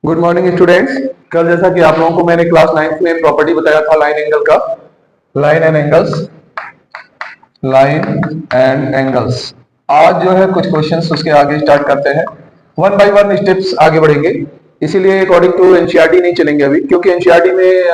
Good morning students. कल जैसा कि आप लोगों को मैंने क्लास 9 में प्रॉपर्टी बताया था लाइन एंगल का, line and angles, line and angles. आज जो है कुछ क्वेश्चंस उसके आगे स्टार्ट करते हैं, वन बाय वन स्टेप्स आगे बढ़ेंगे। इसीलिए अकॉर्डिंग टू एनसीईआरटी नहीं चलेंगे अभी, क्योंकि एनसीईआरटी में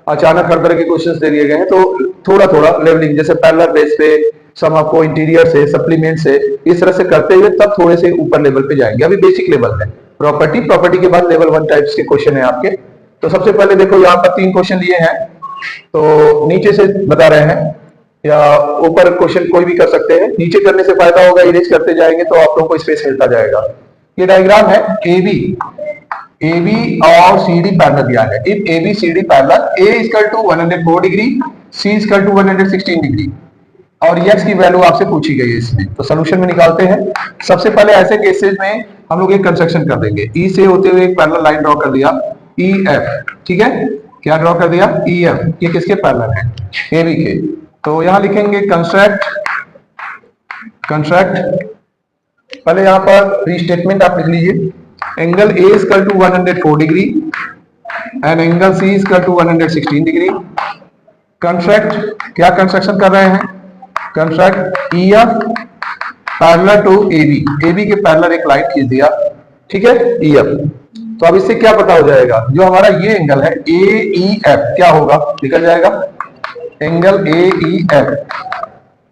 अचानक हर तरह के क्वेश्चंस दे दिए गए हैं, तो थोड़ा थोड़ा लेवलिंग, जैसे पैरेलल बेस पे सम आपको इंटीरियर से, सप्लीमेंट से, इस तरह से करते हुए तब थोड़े से ऊपर लेवल पे जाएंगे। अभी बेसिक लेवल है प्रॉपर्टी, प्रॉपर्टी के बाद लेवल 1 टाइप्स के क्वेश्चन है आपके। तो सबसे पहले देखो, यहाँ पर 3 क्वेश्चन लिए हैं, तो नीचे से बता रहे हैं या ऊपर क्वेश्चन कोई भी कर सकते हैं। नीचे करने से फायदा होगा, इरेज करते जाएंगे तो आप लोगों को स्पेस मिलता जाएगा। ये डायग्राम है AB और CD पैरेलल दिया है। If AB CD parallel, A equal to 104 degree, C equal to 116 degree, और x की वैल्यू आपसे पूछी गई है इसमें। तो सोल्यूशन में निकालते हैं। सबसे पहले ऐसे केसेस में हम लोग एक कंस्ट्रक्शन कर देंगे। E से होते हुए एक पैरेलल लाइन ड्रॉ कर दिया, EF, ठीक है। क्या ड्रॉ कर दिया? EF। ये किसके पैरेलल है? AB के। तो यहां लिखेंगे कंस्ट्रक्ट। पहले यहां पर रीस्टेटमेंट आप लिख लीजिए। Angle A equal to 104 degree and angle C equal to 116 degree. Construct, क्या कंस्ट्रक्शन कर रहे हैं? Construct EF parallel to AB के पैरेलल एक लाइन खींच दिया, ठीक है, EF। तो अब इससे क्या पता हो जाएगा? जो हमारा ये एंगल है AEF क्या होगा? निकल जाएगा एंगल AEF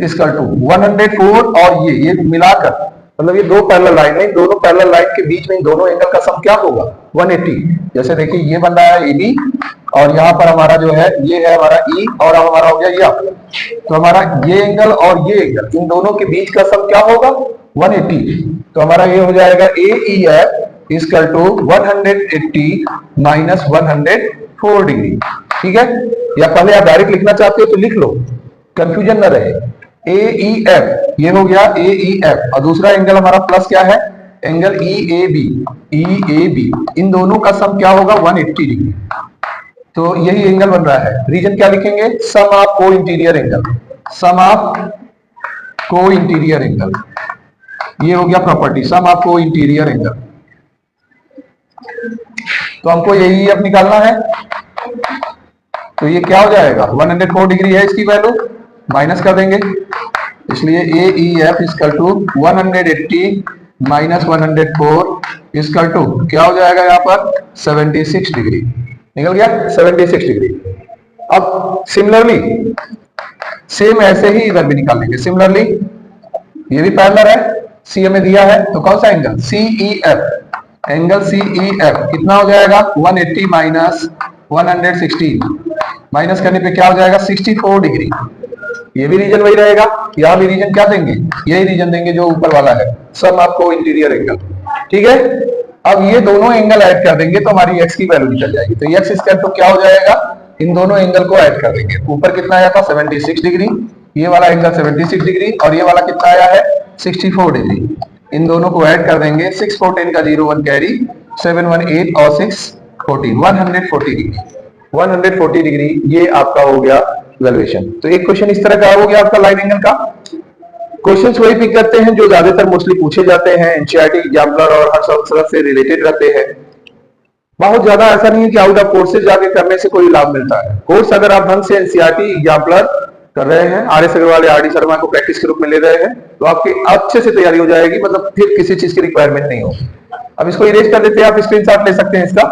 इक्वल टू 104 और ये मिलाकर, मतलब ये दो पैरेलल लाइन है, दोनों पैरेलल लाइन के बीच में दोनों एंगल का सम क्या होगा? 180। जैसे देखिए ये बन रहा है AB और यहाँ पर हमारा जो है ये है हमारा E और अब हमारा हो गया EF। तो हमारा ये एंगल और ये एंगल, इन दोनों के बीच का सम क्या होगा? 180। तो हमारा ये हो जाएगा AEF equal to 180 minus 104 degree, ठीक है। या पहले आप डायरेक्ट लिखना चाहते हो तो लिख लो, कंफ्यूजन न रहे। AEF, ये हो गया AEF, और दूसरा एंगल हमारा प्लस क्या है? Angle EAB। इन दोनों का सम क्या होगा? 180 डिग्री। तो यही एंगल बन रहा है। रीजन क्या लिखेंगे? सम ऑफ को इंटीरियर एंगल, सम ऑफ को इंटीरियर एंगल। ये हो गया प्रॉपर्टी, सम ऑफ को इंटीरियर एंगल। तो हमको यही अब निकालना है। तो ये क्या हो जाएगा? 104 डिग्री है इसकी वैल्यू, माइनस कर देंगे, इसलिए AEF equal to 180 minus 104 equal to क्या हो जाएगा? यहाँ पर 76 डिग्री। निकल गया 76 डिग्री। अब सिमिलरली सेम ऐसे ही इधर भी निकाल लेंगे। सिमिलरली ये भी पैरेलल है, C हमें दिया है, तो कौन सा एंगल? CEF। एंगल CEF कितना हो जाएगा? 180 माइनस 116, माइनस करने पे क्या हो जाएगा? 64 डिग्री। ये भी रीजन वही रहेगा, यहां भी रीजन क्या देंगे? यही रीजन देंगे जो ऊपर वाला है, सम आपको इंटीरियर एंगल, ठीक है। अब ये दोनों एंगल ऐड कर देंगे तो हमारी x की वैल्यू निकल जाएगी। तो x स्क्वायर तो क्या हो जाएगा? इन दोनों एंगल को ऐड कर देंगे। ऊपर कितना आया था? 76 डिग्री, ये वाला एंगल 76 डिग्री, और ये वाला कितना आया है? 64 डिग्री। इन दोनों को ऐड कर देंगे। 6 4 10 का 0 1 कैरी, 7 1 8 और 6 14, 140 डिग्री। 140 डिग्री ये आपका हो गया वैल्यूएशन। तो एक क्वेश्चन इस तरह का हो गया आपका लाइन एंगल का। क्वेश्चंस वही पिक करते हैं जो ज्यादातर मोस्टली पूछे जाते हैं, एनसीईआरटी एग्जाम्पलर और हर सब से रिलेटेड रहते हैं। बहुत ज्यादा ऐसा नहीं है कि आउट ऑफ कोर्सेज जाके करने से कोई लाभ मिलता है। कोर्स अगर आप ढंग से एनसीईआरटी एग्जाम्पलर कर रहे हैं, RS अग्रवाल या RD शर्मा को प्रैक्टिस के रूप में ले रहे हैं, तो आपकी अच्छे से तैयारी हो जाएगी, मतलब फिर किसी चीज की रिक्वायरमेंट नहीं होगी। अब इसको इरेज कर देते हैं, आप स्क्रीनशॉट ले सकते हैं इसका।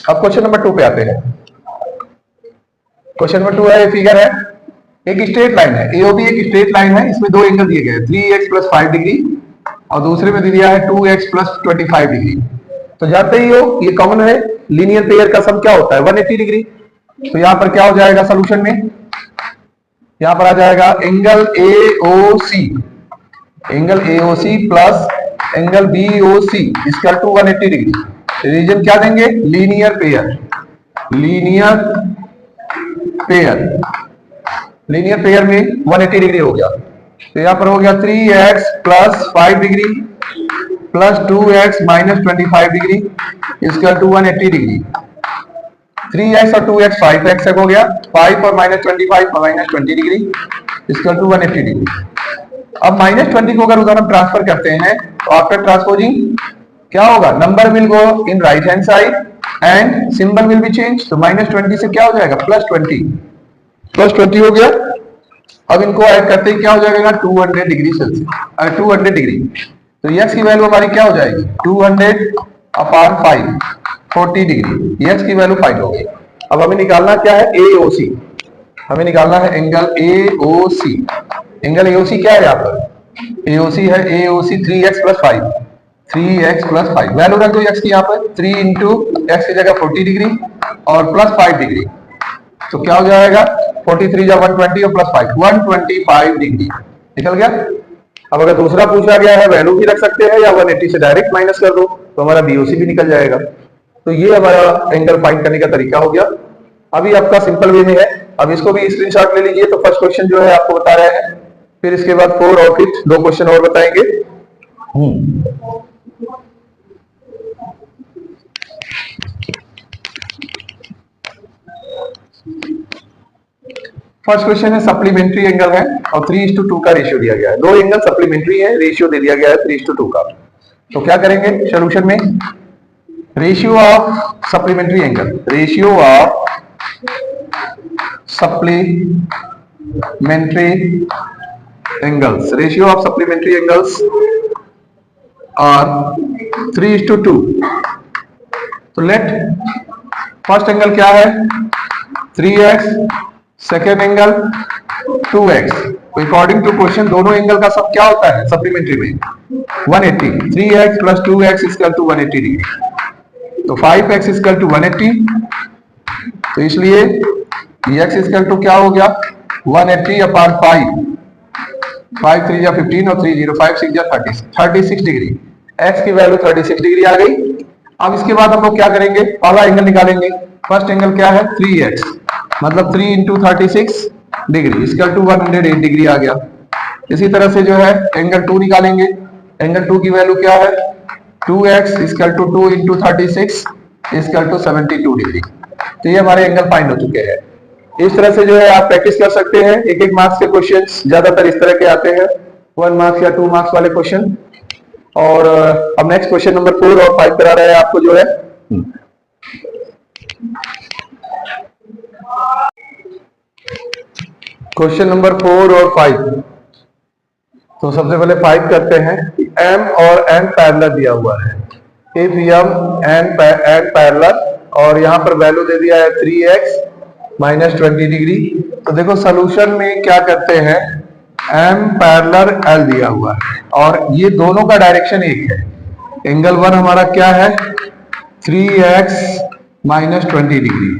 अब क्वेश्चन नंबर 2 पे आते हैं। क्वेश्चन नंबर 2 है, फिगर है, एक स्ट्रेट लाइन है, AOB एक स्ट्रेट लाइन है, इसमें दो एंगल दिए गए, 3x प्लस 5 डिग्री और दूसरे में दिया है 2x प्लस 25 डिग्री। तो जानते ही हो ये कॉमन है, लीनियर पेयर का सम क्या होता है? 180 डिग्री। तो यहां पर क्या हो जाएगा सोल्यूशन में? यहां पर आ जाएगा angle AOC plus angle BOC equal to 180 degree. Reason क्या देंगे? Linear pair. लीनियर पेयर में 180 डिग्री हो गया। तो यहां पर हो गया 3x plus 5 degree plus 2x minus 25 degree equal to 180 degree. 3x और 2x 5x हो गया, 5 और -25 -20 डिग्री इक्वल टू 180 डिग्री। अब -20 को अगर उधर हम ट्रांसफर करते हैं तो आफ्टर ट्रांसपोजिंग क्या होगा, number will go in right hand side and symbol will be change. तो -20 से क्या हो जाएगा, +20 हो गया। अब इनको ऐड करते ही क्या हो जाएगा, 200 डिग्री सेल्सियस, 200 डिग्री। तो x की वैल्यू हमारी क्या हो जाएगी, 200/5 40 डिग्री, x की वैल्यू 5 हो गई। अब हमें निकालना क्या है, AOC, हमें निकालना है एंगल AOC। एंगल AOC क्या है यहाँ पर, AOC है AOC 3x + 5, 3x + 5 वैल्यू रख दो x की यहाँ पर, 3 इंटू x की जगह 40 डिग्री और +5 डिग्री, तो क्या हो जाएगा 43 या 120 और +5 125 डिग्री निकल गया। अब अगर दूसरा पूछा गया है वैल्यू भी रख सकते हैं या 180 से डायरेक्ट माइनस कर दो तो हमारा BOC भी निकल जाएगा। तो ये हमारा एंगल फाइंड करने का तरीका हो गया। अभी आपका सिंपल वे में है, अब इसको भी स्क्रीनशॉट ले लीजिए। तो फर्स्ट क्वेश्चन जो है आपको बता रहे हैं, फिर इसके बाद 4 और फिर 2 क्वेश्चन और बताएंगे। फर्स्ट क्वेश्चन है सप्लीमेंट्री एंगल है और 3:2 का रेशियो दिया गया है। दो एंगल सप्लीमेंट्री है, रेशियो दे दिया गया है 3:2 का। तो क्या करेंगे सॉल्यूशन में, ratio of supplementary angle, ratio of supplementary angles, ratio of supplementary angles are 3:2। तो लेट फर्स्ट एंगल क्या है 3x, second angle 2x। According to question दोनों एंगल का सब क्या होता है सप्लीमेंट्री में 180, 3x + 2x = 180 डिग्री। तो 5x = 180, तो इसलिए x = क्या हो गया 180/5, 5 3 या 15 और 3 0 5 6 या 36 डिग्री, x की वैल्यू 36 डिग्री आ गई। अब इसके बाद हम लोग क्या करेंगे, पहला एंगल निकालेंगे। फर्स्ट एंगल क्या है 3x, मतलब 3 × 36 डिग्री = 108 डिग्री आ गया। इसी तरह से जो है एंगल 2 निकालेंगे। एंगल 2 की वैल्यू क्या है 2x = 2 × 36 = 72 डिग्री। तो ये हमारे एंगल फाइंड हो चुके हैं। इस तरह से जो है आप प्रैक्टिस कर सकते हैं। एक एक मार्क्स के क्वेश्चंस ज्यादातर इस तरह के आते हैं, 1 मार्क्स या 2 मार्क्स वाले क्वेश्चन। और अब नेक्स्ट क्वेश्चन नंबर 4 और 5 करा रहे हैं आपको जो है। क्वेश्चन नंबर 4 और 5। तो सबसे पहले 5 करते हैं। m और n पैरेलल दिया हुआ है, इफ m n पैरेलल, और यहाँ पर वैल्यू दे दिया है 3x -20 डिग्री। तो देखो सॉल्यूशन में क्या करते हैं, m पैरेलल l दिया हुआ है और ये दोनों का डायरेक्शन एक है। एंगल 1 हमारा क्या है 3x -20 डिग्री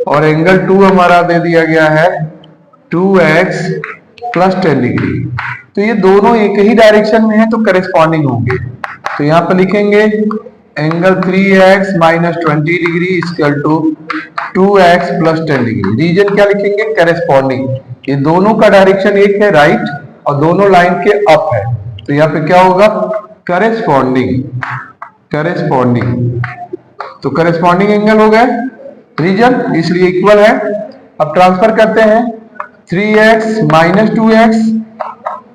और एंगल 2 हमारा दे दिया गया है 2x + 10 डिग्री। तो ये दोनों एक ही डायरेक्शन में है तो करेस्पॉन्डिंग होंगे। तो यहाँ पर लिखेंगे angle 3x -20 degree = 2x + 10 degree. Reason क्या लिखेंगे करेस्पॉन्डिंग। ये दोनों का डायरेक्शन एक है राइट और दोनों लाइन के अप है, तो यहाँ पे क्या होगा करेस्पॉन्डिंग, करेस्पॉन्डिंग। तो करेस्पॉन्डिंग एंगल हो गए, रीजन इसलिए इक्वल है। अब ट्रांसफर करते हैं 3x -2x,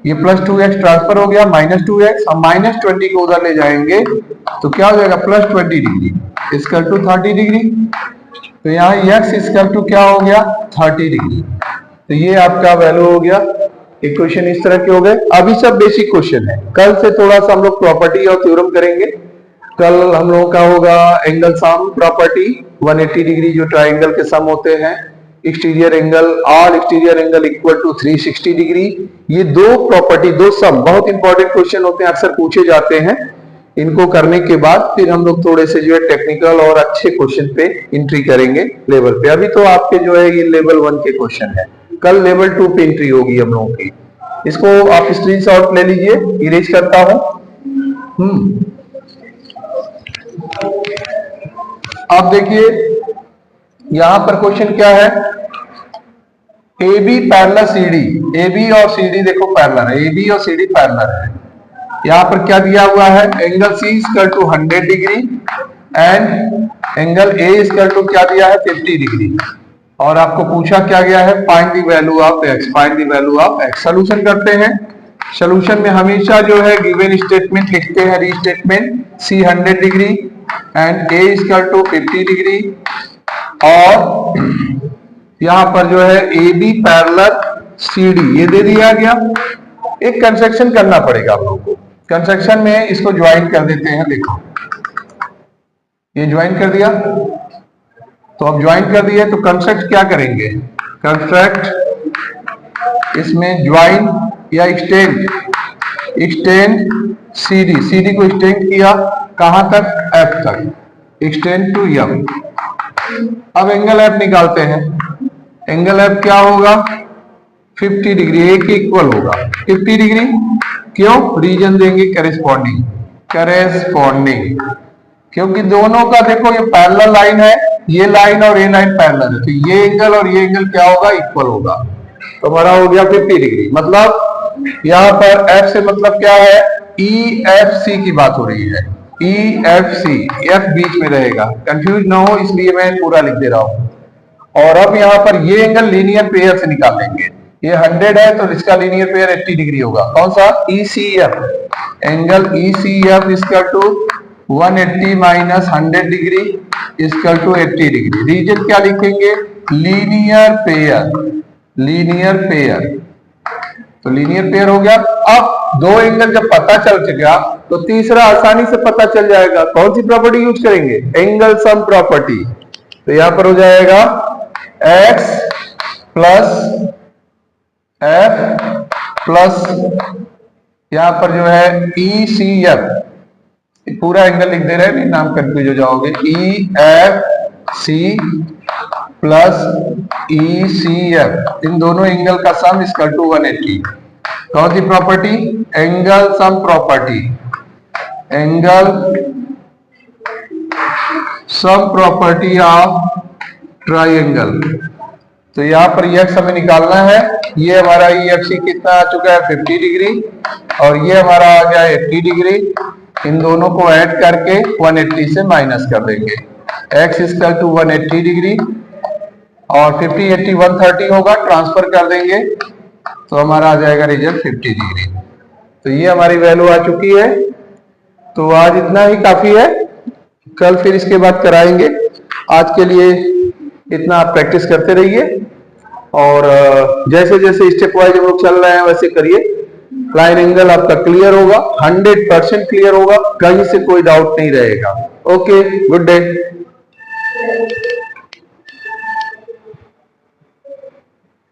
ये +2x ट्रांसफर हो गया -2x। हम -20 को उधर ले जाएंगे तो क्या हो जाएगा +20 डिग्री = 30 डिग्री। तो यहाँ x = क्या हो गया 30 डिग्री। तो ये आपका वैल्यू हो गया। एक क्वेश्चन इस तरह के हो गए। अभी सब बेसिक क्वेश्चन है, कल से थोड़ा सा हम लोग प्रॉपर्टी और थ्योरम करेंगे। कल हम लोगों का होगा एंगल सम प्रॉपर्टी 180 डिग्री जो ट्राइंगल के सम होते हैं, exterior angle all exterior angle = 360 degree. ये दो प्रॉपर्टी, दो सम बहुत इंपॉर्टेंट क्वेश्चन होते हैं, अक्सर पूछे जाते हैं। इनको करने के बाद फिर हम लोग थोड़े से जो है टेक्निकल और अच्छे क्वेश्चन पे एंट्री करेंगे लेवल पे। अभी तो आपके जो है ये लेवल 1 के क्वेश्चन है, कल लेवल 2 पे एंट्री होगी हम लोगों की। इसको आप स्क्रीनशॉट ले लीजिए, इरेज करता हूं। आप देखिए यहां पर क्वेश्चन क्या है, AB पैरेलल CD, AB और CD देखो पैरेलल है, AB और CD पैरेलल है। यहां पर क्या दिया हुआ है angle C = 100 degree and angle A equal to क्या दिया है 50 डिग्री, और आपको पूछा क्या गया है find the value of x, find the value of x. Solution करते हैं। सोल्यूशन में हमेशा जो है गिवन स्टेटमेंट लिखते हैं, restatement C 100 degree and A equal to 50 degree, और यहां पर जो है A B parallel C D ये दे दिया गया। एक कंस्ट्रक्शन करना पड़ेगा आप लोगों को। कंस्ट्रक्शन में इसको ज्वाइन कर देते हैं। देखो ये ज्वाइन कर दिया, तो अब ज्वाइन कर दिया तो कंस्ट्रक्ट क्या करेंगे, कंस्ट्रक्ट इसमें ज्वाइन या एक्सटेंड, एक्सटेंड सीडी को एक्सटेंड किया कहां तक, एफ तक, एक्सटेंड टू एफ। अब एंगल एफ निकालते हैं। एंगल एफ क्या होगा 50 डिग्री, ए के इक्वल होगा 50 डिग्री। क्यों, रीजन देंगे करेस्पॉन्डिंग, करेस्पॉन्डिंग, क्योंकि दोनों का देखो ये पैरेलल लाइन है, ये लाइन और ये लाइन पैरेलल है, तो ये एंगल और ये एंगल क्या होगा, इक्वल होगा। तो हमारा हो गया 50 डिग्री। मतलब यहां पर एफ से मतलब क्या है, ई एफ सी की बात हो रही है, ई एफ सी, एफ बीच में रहेगा, कंफ्यूज ना हो इसलिए मैं पूरा लिख दे रहा हूं। और अब यहां पर ये एंगल लीनियर पेयर से निकाल लेंगे। ये 100 है तो इसका लीनियर पेयर 80 डिग्री होगा। कौन सा, E C F, angle E C F equal to 180 minus 100 degree equal to 80 degree. Reason क्या लिखेंगे, लीनियर पेयर, लीनियर पेयर, तो लीनियर पेयर हो गया। अब दो एंगल जब पता चल गया तो तीसरा आसानी से पता चल जाएगा। कौन सी प्रॉपर्टी यूज करेंगे, एंगल सम प्रॉपर्टी। तो यहां पर हो जाएगा x प्लस एफ प्लस यहां पर जो है ई सी एफ, पूरा एंगल लिख दे रहे हैं, नहीं नाम कंफ्यूज हो जाओगे, E F C plus E C F, इन दोनों एंगल का सम इक्वल टू 180। कौन सी property, angle sum property, angle sum property of triangle. तो यहां पर एक्स हमें निकालना है। ये हमारा ई एफ सी कितना आ चुका है 50 डिग्री, और ये हमारा आ गया 80 डिग्री। इन दोनों को ऐड करके 180 से माइनस कर देंगे। x इक्वल टू 180 डिग्री और 50 80 130 होगा, ट्रांसफर कर देंगे तो हमारा आ जाएगा रिजल्ट 50 डिग्री। तो ये हमारी वैल्यू आ चुकी है। तो आज इतना ही काफी है, कल फिर इसके बाद कराएंगे। आज के लिए इतना आप प्रैक्टिस करते रहिए, और जैसे जैसे स्टेप वाइज हम लोग चल रहे हैं वैसे करिए। लाइन एंगल आपका क्लियर होगा, 100% क्लियर होगा, कहीं से कोई डाउट नहीं रहेगा। Okay, good day.